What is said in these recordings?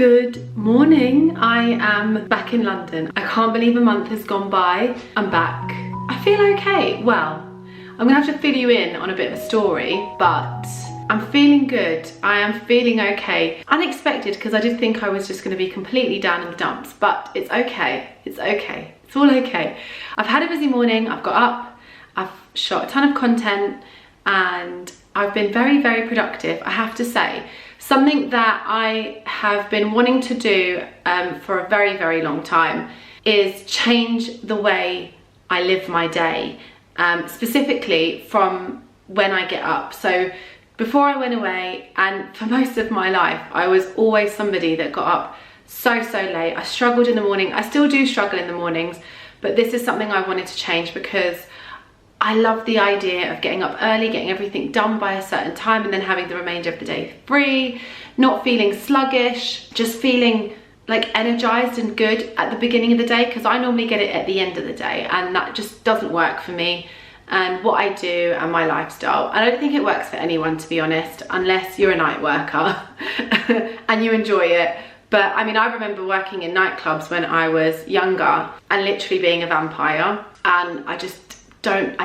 Good morning. I am back in London. I can't believe a month has gone by. I'm back. I feel okay. Well, I'm gonna have to fill you in on a bit of a story, but I'm feeling good. I am feeling okay. Unexpected, because I did think I was just gonna be completely down in the dumps, but it's okay. It's okay. It's all okay. I've had a busy morning. I've got up, I've shot a ton of content, and I've been very, very productive, I have to say. Something that I have been wanting to do for a very, very long time is change the way I live my day, specifically from when I get up. So before I went away, and for most of my life, I was always somebody that got up so late. I struggled in the morning. I still do struggle in the mornings, but this is something I wanted to change because I love the idea of getting up early, getting everything done by a certain time, and then having the remainder of the day free, not feeling sluggish, just feeling like energized and good at the beginning of the day, because I normally get it at the end of the day, and that just doesn't work for me and what I do and my lifestyle. I don't think it works for anyone, to be honest, unless you're a night worker and you enjoy it. But I mean, I remember working in nightclubs when I was younger and literally being a vampire, and I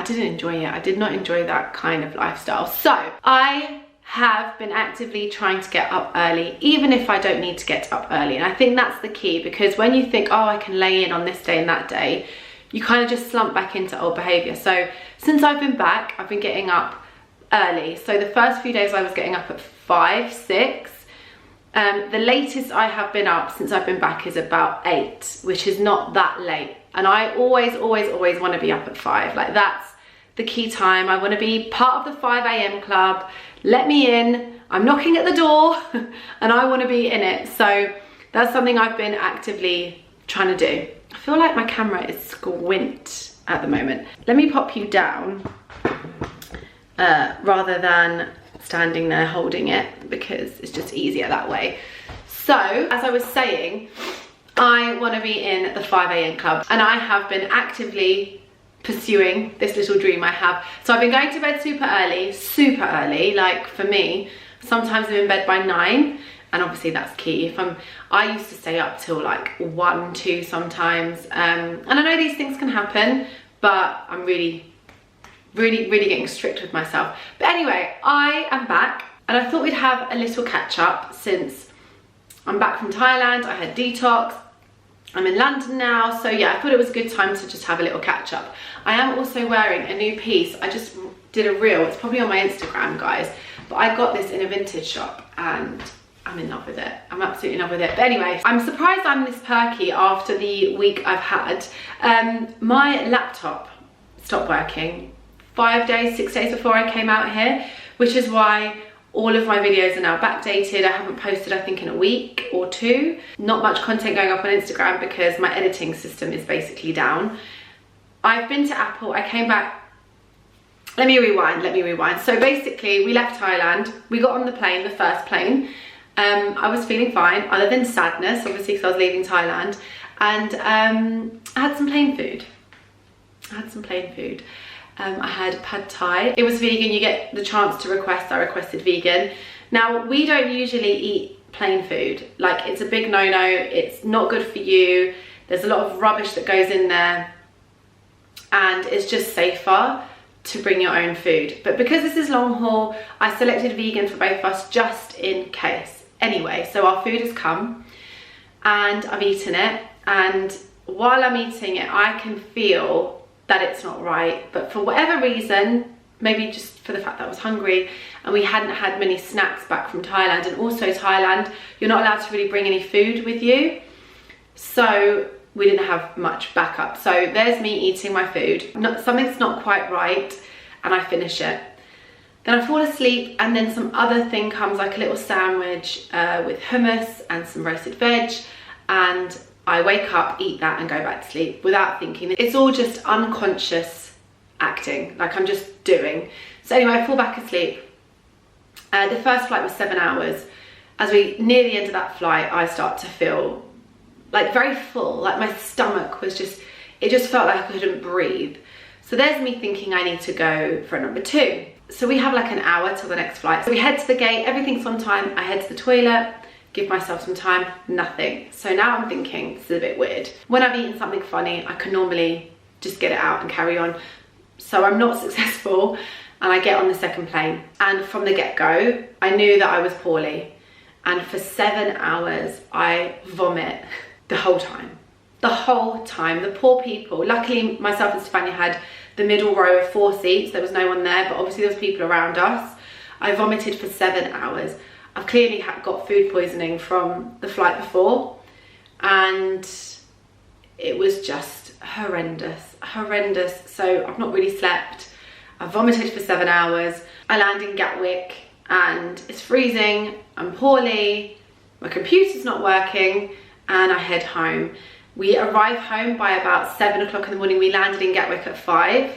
didn't enjoy it. I did not enjoy that kind of lifestyle. So I have been actively trying to get up early, even if I don't need to get up early. And I think that's the key, because when you think, oh, I can lay in on this day and that day, you kind of just slump back into old behavior. So since I've been back, I've been getting up early. So the first few days I was getting up at 5, 6. The latest I have been up since I've been back is about 8, which is not that late. And I always want to be up at 5. Like, that's the key time. I want to be part of the 5 a.m. club. Let me in. I'm knocking at the door and I want to be in it. So that's something I've been actively trying to do. I feel like my camera is squint at the moment. Let me pop you down rather than standing there holding it, because it's just easier that way. So as I was saying, I want to be in the 5 a.m. club, and I have been actively pursuing this little dream I have. So I've been going to bed super early. Like, for me, sometimes I'm in bed by 9, and obviously that's key. I used to stay up till like 1, 2 sometimes, and I know these things can happen, but I'm really getting strict with myself. But anyway, I am back, and I thought we'd have a little catch up since I'm back from Thailand. I had Detox. I'm in London now, so yeah, I thought it was a good time to just have a little catch up. I am also wearing a new piece. I just did a reel. It's probably on my Instagram, guys, but I got this in a vintage shop and I'm in love with it. I'm absolutely in love with it. But anyway, I'm surprised I'm this perky after the week I've had. My laptop stopped working 5 days, 6 days before I came out here, which is why all of my videos are now backdated. I haven't posted, I think, in a week or 2. Not much content going up on Instagram because my editing system is basically down. I've been to Apple, I came back. Let me rewind. So basically, we left Thailand. We got on the plane, the first plane. I was feeling fine, other than sadness, obviously, because I was leaving Thailand. And I had some plain food. I had pad thai. It was vegan. You get the chance to request. I requested vegan. Now, we don't usually eat plain food. Like, it's a big no-no. It's not good for you. There's a lot of rubbish that goes in there, and it's just safer to bring your own food. But because this is long haul, I selected vegan for both of us just in case. Anyway, so our food has come and I've eaten it, and while I'm eating it, I can feel that it's not right, but for whatever reason, maybe just for the fact that I was hungry and we hadn't had many snacks back from Thailand, and also Thailand, you're not allowed to really bring any food with you, so we didn't have much backup. So there's me eating my food. Something's not quite right, and I finish it. Then I fall asleep, and then some other thing comes, like a little sandwich with hummus and some roasted veg, and I wake up, eat that, and go back to sleep without thinking. It's all just unconscious acting, like I'm just doing. So anyway, I fall back asleep. The first flight was 7 hours. As we near the end of that flight, I start to feel like very full, like my stomach was just, it just felt like I couldn't breathe. So there's me thinking I need to go for number 2. So we have like an hour till the next flight. So we head to the gate, everything's on time. I head to the toilet, give myself some time, nothing. So now I'm thinking, this is a bit weird. When I've eaten something funny, I can normally just get it out and carry on. So I'm not successful, and I get on the second plane. And from the get-go, I knew that I was poorly. And for 7 hours, I vomit the whole time. The whole time. The poor people. Luckily, myself and Stefania had the middle row of 4 seats. There was no one there, but obviously there was people around us. I vomited for 7 hours. I've clearly got food poisoning from the flight before, and it was just horrendous. So I've not really slept. I vomited for 7 hours. I land in Gatwick and it's freezing. I'm poorly. My computer's not working, and I head home. We arrive home by about 7 o'clock in the morning. We landed in Gatwick at 5.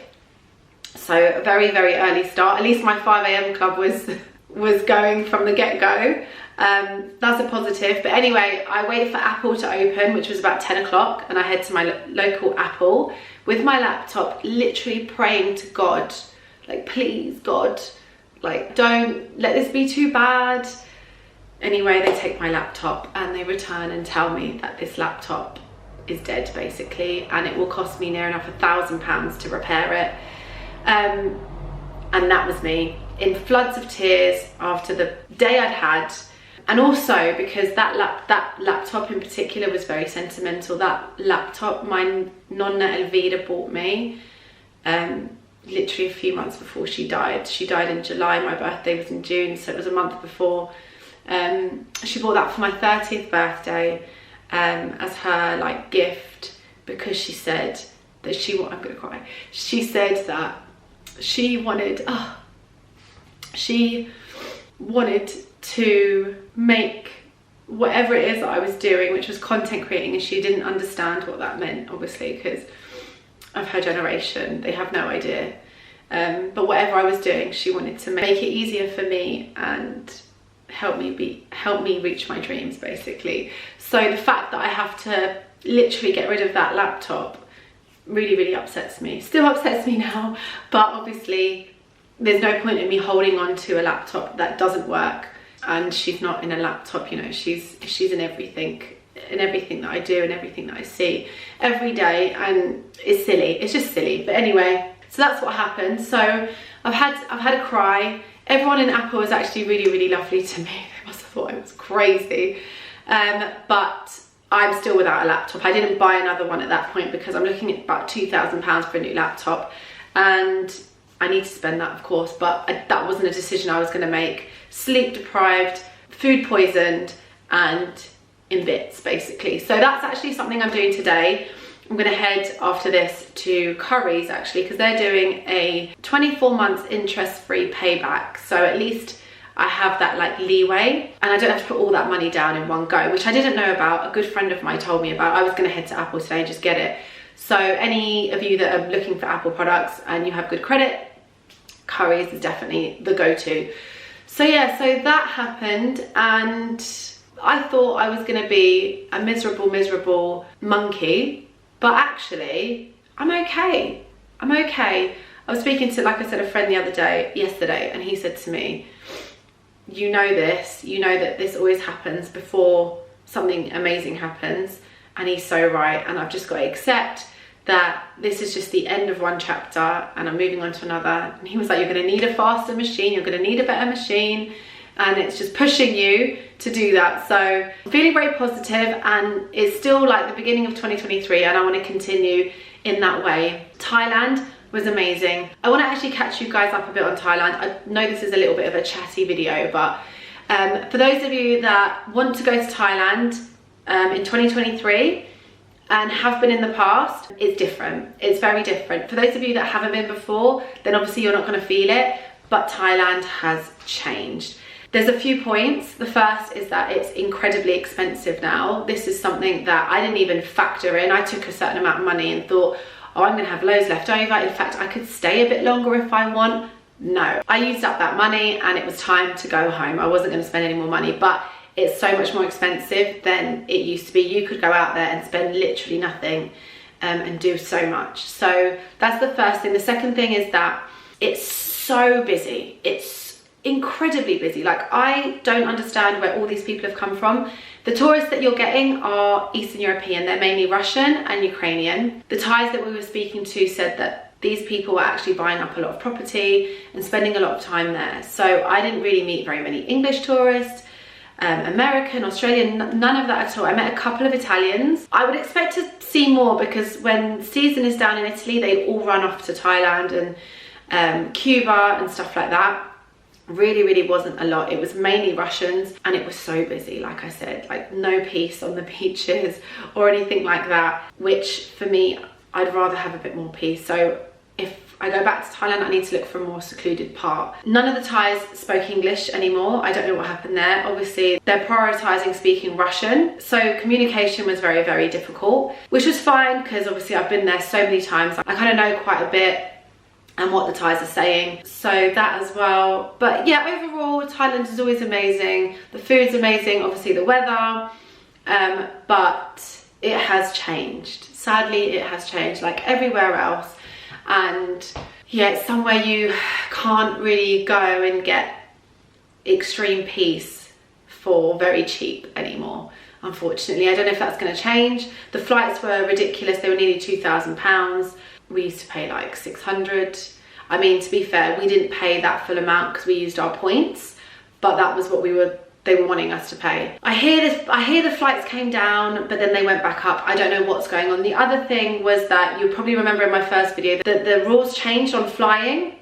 So a very, very early start. At least my 5 a.m. club was going from the get-go. That's a positive. But anyway, I waited for Apple to open, which was about 10 o'clock, and I head to my local Apple with my laptop, literally praying to God, like, please, God, like, don't let this be too bad. Anyway, they take my laptop and they return and tell me that this laptop is dead, basically, and it will cost me near enough £1,000 to repair it. And that was me in floods of tears after the day I'd had, and also because that laptop in particular was very sentimental. That laptop my nonna Elvira bought me literally a few months before she died. She died in July, my birthday was in June, so it was a month before. She bought that for my 30th birthday as her like gift, because she said that I'm gonna cry. She said that she wanted to make whatever it is that I was doing, which was content creating, and she didn't understand what that meant, obviously, because of her generation. They have no idea. But whatever I was doing, she wanted to make it easier for me and help me reach my dreams, basically. So the fact that I have to literally get rid of that laptop really, really upsets me. Still upsets me now, but obviously there's no point in me holding on to a laptop that doesn't work. And she's not in a laptop, you know, she's in everything that I do and everything that I see every day, and it's silly. It's just silly. But anyway, so that's what happened. So I've had a cry. Everyone in Apple was actually really, really lovely to me. They must have thought I was crazy. But I'm still without a laptop. I didn't buy another one at that point because I'm looking at about £2,000 for a new laptop, and I need to spend that, of course, but that wasn't a decision I was going to make. Sleep deprived, food poisoned, and in bits, basically. So that's actually something I'm doing today. I'm going to head after this to Curry's, actually, because they're doing a 24 months interest-free payback. So at least I have that like leeway, and I don't have to put all that money down in one go, which I didn't know about. A good friend of mine told me about. I was going to head to Apple today and just get it. So any of you that are looking for Apple products and you have good credit, Curry's is definitely the go-to. So yeah, so that happened, and I thought I was going to be a miserable monkey, but actually I'm okay. I'm okay. I was speaking to, like I said, a friend yesterday, and he said to me, you know this, you know that this always happens before something amazing happens, and he's so right, and I've just got to accept that this is just the end of one chapter and I'm moving on to another. And he was like, you're going to need a faster machine, you're going to need a better machine, and it's just pushing you to do that. So I'm feeling very positive, and it's still like the beginning of 2023, and I want to continue in that way. Thailand was amazing. I want to actually catch you guys up a bit on Thailand. I know this is a little bit of a chatty video, but for those of you that want to go to Thailand in 2023 and have been in the past, it's different. It's very different. For those of you that haven't been before, then obviously you're not going to feel it, but Thailand has changed. There's a few points. The first is that it's incredibly expensive now. This is something that I didn't even factor in. I took a certain amount of money and thought, oh, I'm going to have loads left over. In fact, I could stay a bit longer if I want. No, I used up that money and it was time to go home. I wasn't going to spend any more money, but it's so much more expensive than it used to be. You could go out there and spend literally nothing and do so much. So that's the first thing. The second thing is that it's so busy. It's incredibly busy. Like, I don't understand where all these people have come from. The tourists that you're getting are Eastern European. They're mainly Russian and Ukrainian. The Thais that we were speaking to said that these people were actually buying up a lot of property and spending a lot of time there. So I didn't really meet very many English tourists, American, Australian, none of that at all. I met a couple of Italians. I would expect to see more because when season is down in Italy, they all run off to Thailand and Cuba and stuff like that. Really wasn't a lot. It was mainly Russians, and it was so busy, like I said, like no peace on the beaches or anything like that, which for me, I'd rather have a bit more peace. So if I go back to Thailand, I need to look for a more secluded part. None of the Thais spoke English anymore. I don't know what happened there. Obviously, they're prioritizing speaking Russian. So communication was very difficult, which was fine because obviously I've been there so many times. I kind of know quite a bit and what the Thais are saying, so that as well. But yeah, overall, Thailand is always amazing. The food's amazing, obviously the weather, but it has changed. Sadly, it has changed like everywhere else. And yeah, it's somewhere you can't really go and get extreme peace for very cheap anymore, unfortunately. I don't know if that's going to change. The flights were ridiculous. They were nearly £2,000. We used to pay like 600. I mean, to be fair, we didn't pay that full amount because we used our points, but that was what they were wanting us to pay. I hear the flights came down, but then they went back up. I don't know what's going on. The other thing was that you'll probably remember in my first video that the rules changed on flying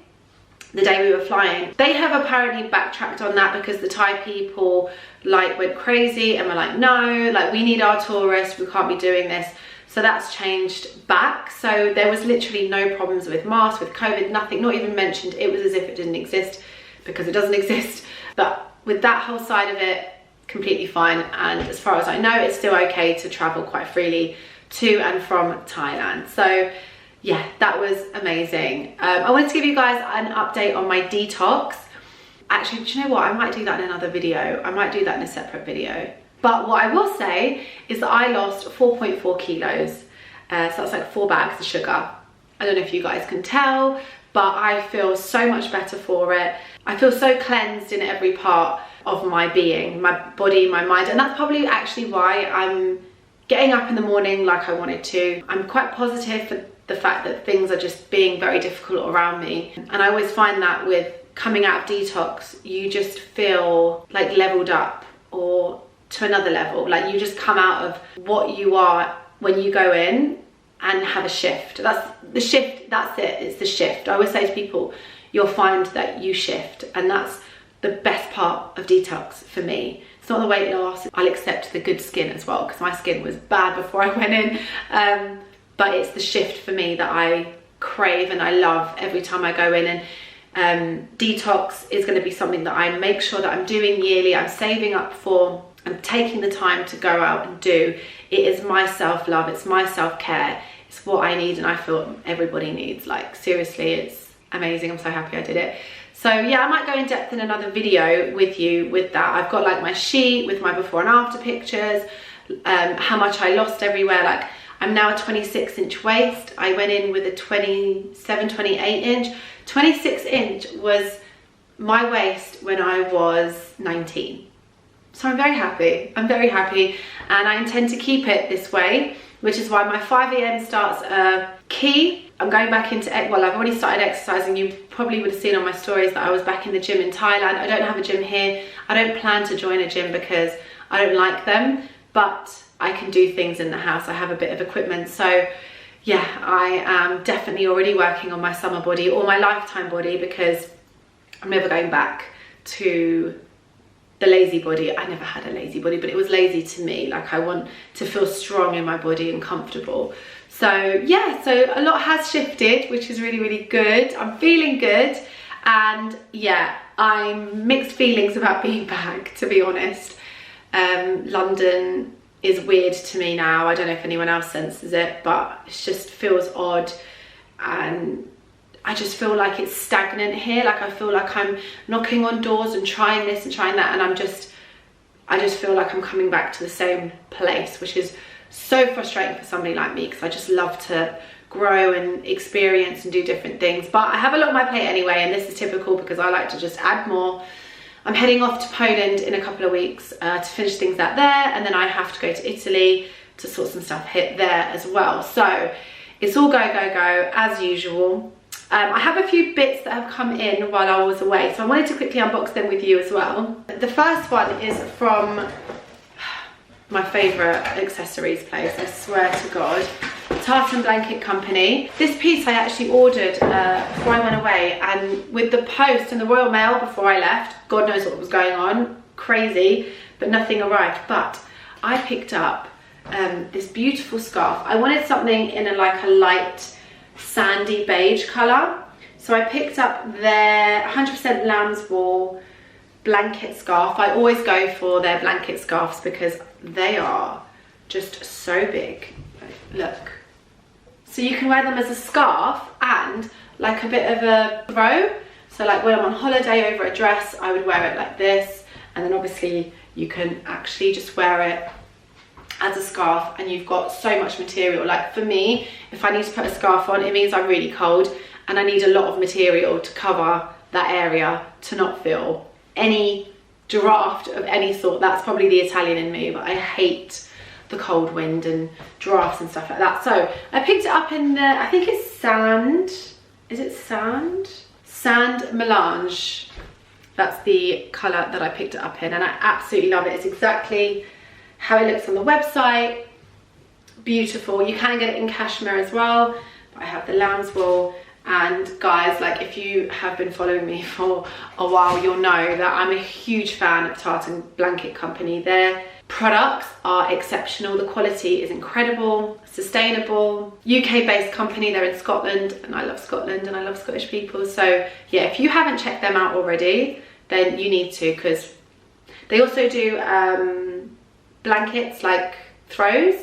the day we were flying. They have apparently backtracked on that because the Thai people like went crazy and were like, no, like we need our tourists, we can't be doing this. So that's changed back. So there was literally no problems with masks, with COVID, nothing, not even mentioned. It was as if it didn't exist because it doesn't exist. But with that whole side of it, completely fine. And as far as I know, it's still okay to travel quite freely to and from Thailand. So yeah, that was amazing. I wanted to give you guys an update on my detox. Actually, do you know what? I might do that in another video. I might do that in a separate video. But what I will say is that I lost 4.4 kilos. So that's like 4 bags of sugar. I don't know if you guys can tell, but I feel so much better for it. I feel so cleansed in every part of my being, my body, my mind. And that's probably actually why I'm getting up in the morning like I wanted to. I'm quite positive for the fact that things are just being very difficult around me. And I always find that with coming out of detox, you just feel like leveled up or to another level. Like you just come out of what you are when you go in and have a shift. That's the shift, that's it, it's the shift. I always say to people, you'll find that you shift, and that's the best part of detox for me. It's not the weight loss. I'll accept the good skin as well because my skin was bad before I went in, but it's the shift for me that I crave and I love every time I go in. And detox is going to be something that I make sure that I'm doing yearly, I'm saving up for, I'm taking the time to go out and do. It is my self-love, it's my self-care, it's what I need and I feel everybody needs. Like seriously, it's amazing. I'm so happy I did it. So yeah, I might go in depth in another video with you with that. I've got like my sheet with my before and after pictures, how much I lost everywhere. Like I'm now a 26-inch waist. I went in with a 27, 28-inch. 26-inch was my waist when I was 19. So I'm very happy. I'm very happy, and I intend to keep it this way, which is why my 5 AM starts are key. I'm going back into, well, I've already started exercising. You probably would have seen on my stories that I was back in the gym in Thailand. I don't have a gym here. I don't plan to join a gym because I don't like them, but I can do things in the house. I have a bit of equipment. So yeah, I am definitely already working on my summer body or my lifetime body because I'm never going back to the lazy body. I never had a lazy body, but it was lazy to me. Like I want to feel strong in my body and comfortable. So yeah, so a lot has shifted, which is really good. I'm feeling good, and yeah, I'm mixed feelings about being back, to be honest. London is weird to me now. I don't know if anyone else senses it, but it just feels odd, and I just feel like it's stagnant here. Like I feel like I'm knocking on doors and trying this and trying that, and I just feel like I'm coming back to the same place, which is so frustrating for somebody like me because I just love to grow and experience and do different things. But I have a lot on my plate anyway, and this is typical because I like to just add more. I'm heading off to Poland in a couple of weeks to finish things out there, and then I have to go to Italy to sort some stuff hit there as well. So it's all go, go, go as usual. I have a few bits that have come in while I was away, so I wanted to quickly unbox them with you as well. The first one is from my favourite accessories place, I swear to God. Tartan Blanket Company. This piece I actually ordered before I went away, and with the post and the Royal Mail before I left, God knows what was going on, crazy, but nothing arrived. But I picked up this beautiful scarf. I wanted something in a light sandy beige colour, so I picked up their 100% lamb's wool blanket scarf. I always go for their blanket scarves because they are just so big. Look, so you can wear them as a scarf and like a bit of a throw. So like when I'm on holiday over a dress, I would wear it like this, and then obviously you can actually just wear it as a scarf, and you've got so much material. Like for me, if I need to put a scarf on, it means I'm really cold and I need a lot of material to cover that area to not feel any draft of any sort. That's probably the Italian in me, but I hate the cold wind and drafts and stuff like that. So I picked it up in the, I think it's sand, is it sand? Sand Melange. That's the colour that I picked it up in, and I absolutely love it. It's exactly how it looks on the website. Beautiful. You can get it in cashmere as well, but I have the lamb's wool. And guys, like if you have been following me for a while, you'll know that I'm a huge fan of Tartan Blanket Company. Their products are exceptional. The quality is incredible, sustainable, UK-based company. They're in Scotland, and I love Scotland and I love Scottish people. So yeah, if you haven't checked them out already, then you need to, because they also do blankets like throws,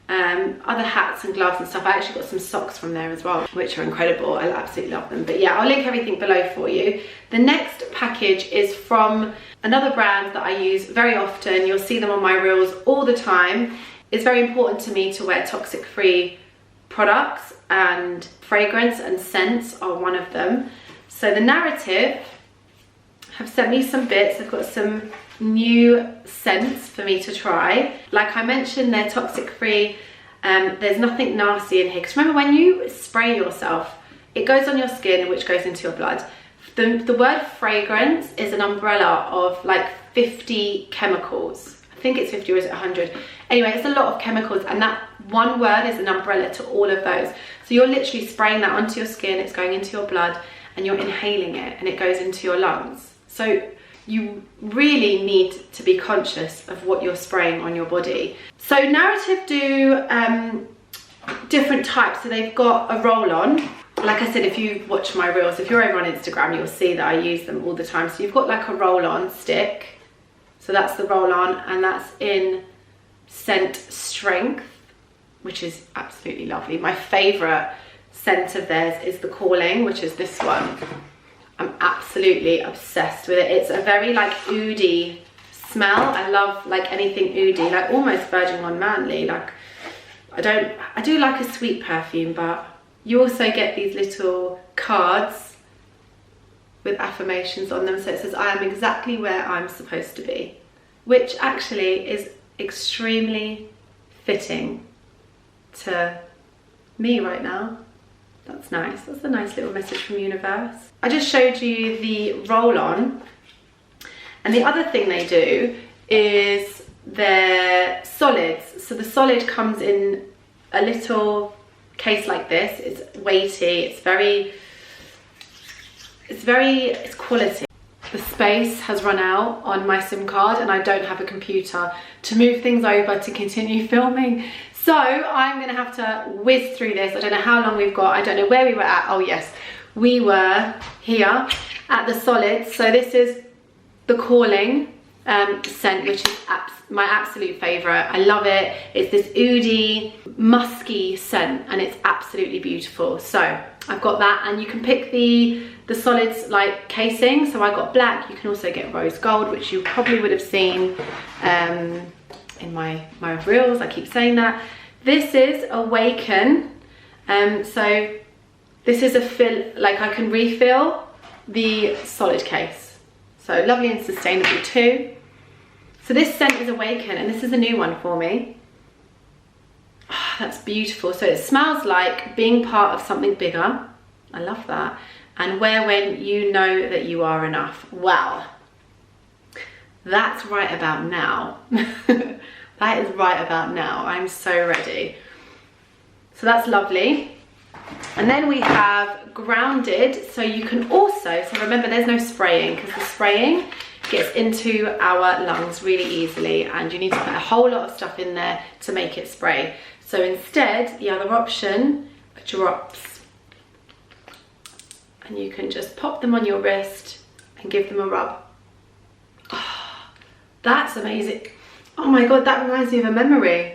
other hats and gloves and stuff. I actually got some socks from there as well, which are incredible. I absolutely love them. But yeah, I'll link everything below for you. The next package is from another brand that I use very often. You'll see them on my reels all the time. It's very important to me to wear toxic free products, and fragrance and scents are one of them. So the Narrative have sent me some bits. They've got some new scents for me to try. Like I mentioned, they're toxic free. There's nothing nasty in here, because remember, when you spray yourself, it goes on your skin, which goes into your blood. The word fragrance is an umbrella of like 50 chemicals. I think it's 50, or is it 100? Anyway, it's a lot of chemicals, and that one word is an umbrella to all of those. So you're literally spraying that onto your skin, it's going into your blood, and you're inhaling it, and it goes into your lungs. So you really need to be conscious of what you're spraying on your body. So Narrative do different types. So they've got a roll-on. Like I said, if you watch my reels, if you're over on Instagram, you'll see that I use them all the time. So you've got like a roll-on stick. So that's the roll-on, and that's in scent Strength, which is absolutely lovely. My favourite scent of theirs is the Calling, which is this one. I'm absolutely obsessed with it. It's a very like oudy smell. I love like anything oudy, like almost verging on manly. Like I do like a sweet perfume, but you also get these little cards with affirmations on them. So it says, I am exactly where I'm supposed to be, which actually is extremely fitting to me right now. That's nice. That's a nice little message from universe. I just showed you the roll-on, and the other thing they do is their solids. So the solid comes in a little case like this. It's weighty, it's quality. The space has run out on my SIM card, and I don't have a computer to move things over to continue filming. So I'm gonna have to whiz through this. I don't know how long we've got. I don't know where we were at. Oh yes, we were here at the solids. So this is the Calling scent, which is my absolute favorite. I love it. It's this oudy, musky scent, and it's absolutely beautiful. So I've got that, and you can pick the solids like casing. So I got black. You can also get rose gold, which you probably would have seen in my reels, I keep saying that. This is Awaken. So this is a fill, like I can refill the solid case. So lovely and sustainable too. So this scent is Awaken, and this is a new one for me. Oh, that's beautiful. So it smells like being part of something bigger. I love that. And when you know that you are enough. Well, that's right about now. That is right about now. I'm so ready. So that's lovely. And then we have Grounded. So you can also, so remember there's no spraying, because the spraying gets into our lungs really easily, and you need to put a whole lot of stuff in there to make it spray. So instead, the other option are drops. And you can just pop them on your wrist and give them a rub. Oh, that's amazing. Oh my God, that reminds me of a memory.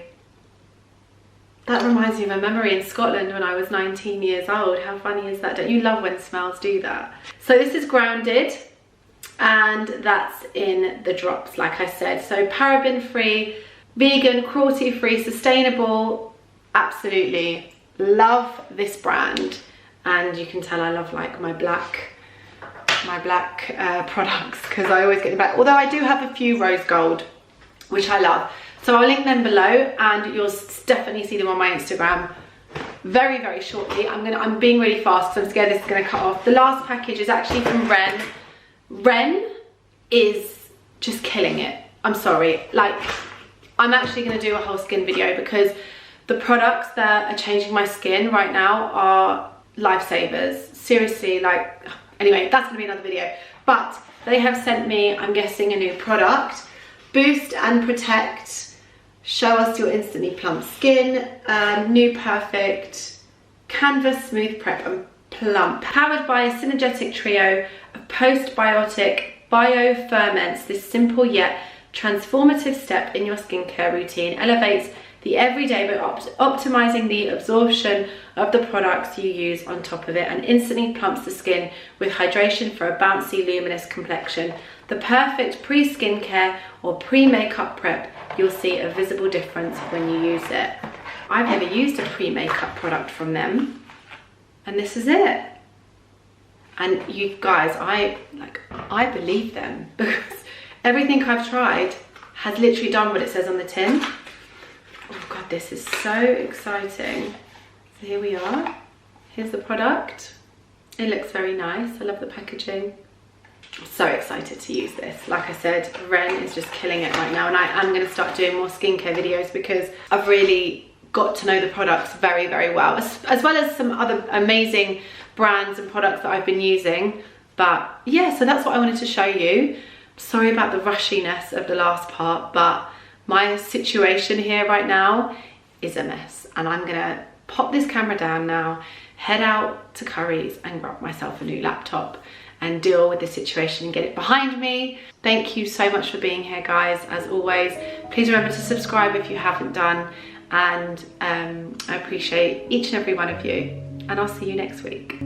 That reminds me of a memory in Scotland when I was 19 years old. How funny is that? Don't you love when smells do that? So this is Grounded, and that's in the drops, like I said. So paraben free, vegan, cruelty free, sustainable. Absolutely love this brand. And you can tell I love like my black products, because I always get the black. Although I do have a few rose gold, which I love. So I'll link them below, and you'll definitely see them on my Instagram very, very shortly. I'm being really fast because I'm scared this is gonna cut off. The last package is actually from Ren. Ren is just killing it. I'm sorry, like I'm actually gonna do a whole skin video, because the products that are changing my skin right now are lifesavers. Seriously, like, anyway, that's gonna be another video. But they have sent me, I'm guessing, a new product. Boost and Protect, show us your instantly plump skin, new perfect, canvas smooth prep and plump. Powered by a synergetic trio of postbiotic bioferments, this simple yet transformative step in your skincare routine elevates the everyday by optimizing the absorption of the products you use on top of it, and instantly plumps the skin with hydration for a bouncy, luminous complexion. The perfect pre-skincare or pre-makeup prep. You'll see a visible difference when you use it. I've never used a pre-makeup product from them, and this is it. And you guys, I believe them, because everything I've tried has literally done what it says on the tin. Oh God, this is so exciting. So here we are. Here's the product. It looks very nice. I love the packaging. I'm so excited to use this. Like I said, Ren is just killing it right now, and I am going to start doing more skincare videos, because I've really got to know the products very, very well, as well as some other amazing brands and products that I've been using. But yeah, so that's what I wanted to show you. Sorry about the rushiness of the last part, but my situation here right now is a mess, and I'm gonna pop this camera down now, head out to Curry's and grab myself a new laptop and deal with this situation and get it behind me. Thank you so much for being here, guys. As always, please remember to subscribe if you haven't done, and I appreciate each and every one of you, and I'll see you next week.